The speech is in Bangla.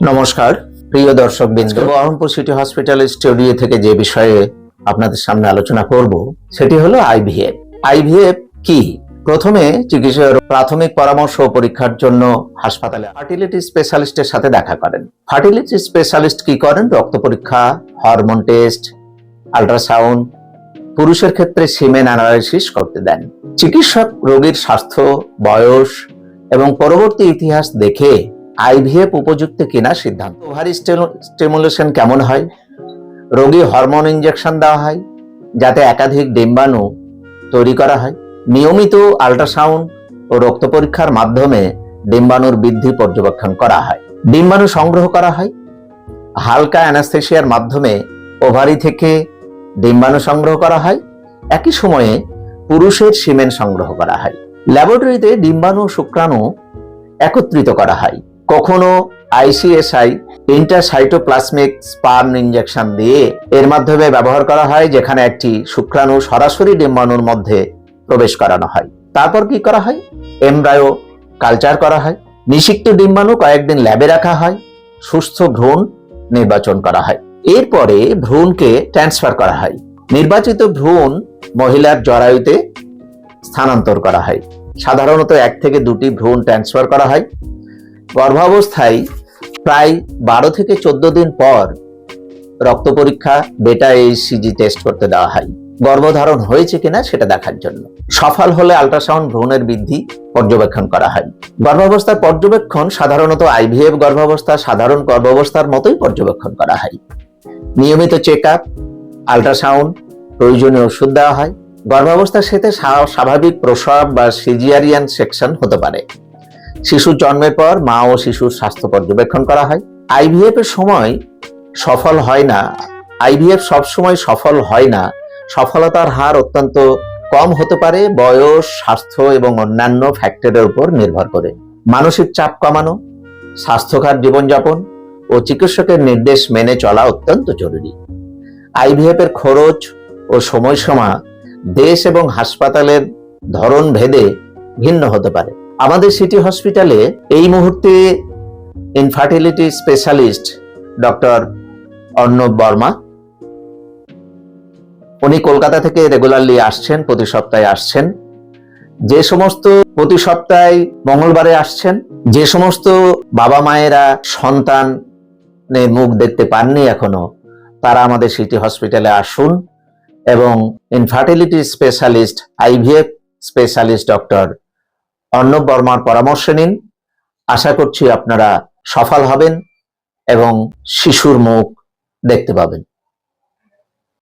নমস্কার প্রিয় দর্শকবৃন্দ, বহরমপুর সিটি হসপিটাল স্টুডিও থেকে যে বিষয়ে আপনাদের সামনে আলোচনা করব সেটি হলো আইভিএফ। আইভিএফ কি? প্রথমে চিকিৎসকের প্রাথমিক পরামর্শ ও পরীক্ষার জন্য হাসপাতালে ফার্টিলিটি স্পেশালিস্টের সাথে দেখা করেন। ফার্টিলিটি স্পেশালিস্ট কি করেন? রক্ত পরীক্ষা, হরমোন টেস্ট, আল্ট্রাসাউন্ড, পুরুষের ক্ষেত্রে সিমেন অ্যানালাইসিস করতে দেন। চিকিৎসক রোগীর স্বাস্থ্য, বয়স এবং পরবর্তী ইতিহাস দেখে আইভিএফ উপযুক্ত কিনা সিদ্ধান্ত। ওভারি স্টিমুলেশন কেমন হয়? রোগী হরমোন ইনজেকশন দেওয়া হয় যাতে একাধিক ডিম্বাণু তৈরি করা হয়। নিয়মিত আল্ট্রাসাউন্ড ও রক্ত পরীক্ষার মাধ্যমে ডিম্বাণুর বৃদ্ধি পর্যবেক্ষণ করা হয়। ডিম্বাণু সংগ্রহ করা হয়। হালকা অ্যানাস্থেসিয়ার মাধ্যমে ওভারি থেকে ডিম্বাণু সংগ্রহ করা হয়। একই সময়ে পুরুষের সিমেন সংগ্রহ করা হয়। ল্যাবরেটরিতে ডিম্বাণু শুক্রাণু একত্রিত করা হয়। কখনো আইসিএসআই ইন্টারসাইটোপ্লাজমিক স্পার্ম ইনজেকশন দিয়ে এর মাধ্যমে ব্যবহার করা হয়, যেখানে একটি শুক্রাণু সরাসরি ডিম্বাণুর মধ্যে প্রবেশ করানো হয়। তারপর কি করা হয়? এমব্রায়ো কালচার করা হয়। নিষিক্ত ডিম্বাণু কয়েকদিন ল্যাবে রাখা হয়। সুস্থ ভ্রূণ নির্বাচন করা হয়। এরপরে ভ্রূণকে ট্রান্সফার করা হয়। নির্বাচিত ভ্রূণ মহিলার জরায়ুতে স্থানান্তর করা হয়। সাধারণত 1 থেকে 2টি ভ্রূণ ট্রান্সফার করা হয়। গর্ভাবস্থায় প্রায় 12 থেকে 14 দিন পর রক্ত পরীক্ষা, বেটা এইচসিজি টেস্ট করতে দেওয়া হয় গর্ভধারণ হয়েছে কিনা সেটা দেখার জন্য। সফল হলে আল্ট্রাসাউন্ড ভ্রূণের বৃদ্ধি পর্যবেক্ষণ করা হয়। গর্ভাবস্থার পর্যবেক্ষণ সাধারণত আইভিএফ গর্ভাবস্থা সাধারণ গর্ভাবস্থার মতোই পর্যবেক্ষণ করা হয়। নিয়মিত চেক আপ, আল্ট্রাসাউন্ড, প্রয়োজনীয় ওষুধ দেওয়া হয়। গর্ভাবস্থার সাথে স্বাভাবিক প্রসব বা সিজারিয়ান সেকশন হতে পারে। শিশু জন্মের পর মা ও শিশুর স্বাস্থ্য পর্যবেক্ষণ করা হয়। আইভিএফ এর সময় সফল হয় না। আইভিএফ সবসময় সফল হয় না। সফলতার হার অত্যন্ত কম হতে পারে বয়স, স্বাস্থ্য এবং অন্যান্য ফ্যাক্টরের উপর নির্ভর করে। মানসিক চাপ কমানো, স্বাস্থ্যকর জীবনযাপন ও চিকিৎসকের নির্দেশ মেনে চলা অত্যন্ত জরুরি। আইভিএফ এর খরচ ও সময়সীমা দেশ এবং হাসপাতালের ধরন ভেদে ভিন্ন হতে পারে। আমাদের সিটি হসপিটালে এই মুহূর্তে infertility specialist doctor Arnab Barma, উনি কলকাতা থেকে রেগুলারলি আসছেন, প্রতি সপ্তাহে আসছেন। যে সমস্ত প্রতি সপ্তাহে মঙ্গলবারে আসছেন, যে সমস্ত বাবা মায়েরা সন্তানের মুখ দেখতে পাননি এখনো, তারা আমাদের সিটি হসপিটালে আসুন এবং infertility specialist, IVF specialist doctor Arnab বর্মার পরামর্শ নিন। আশা করছি আপনারা সফল হবেন এবং শিশুর মুখ দেখতে পাবেন।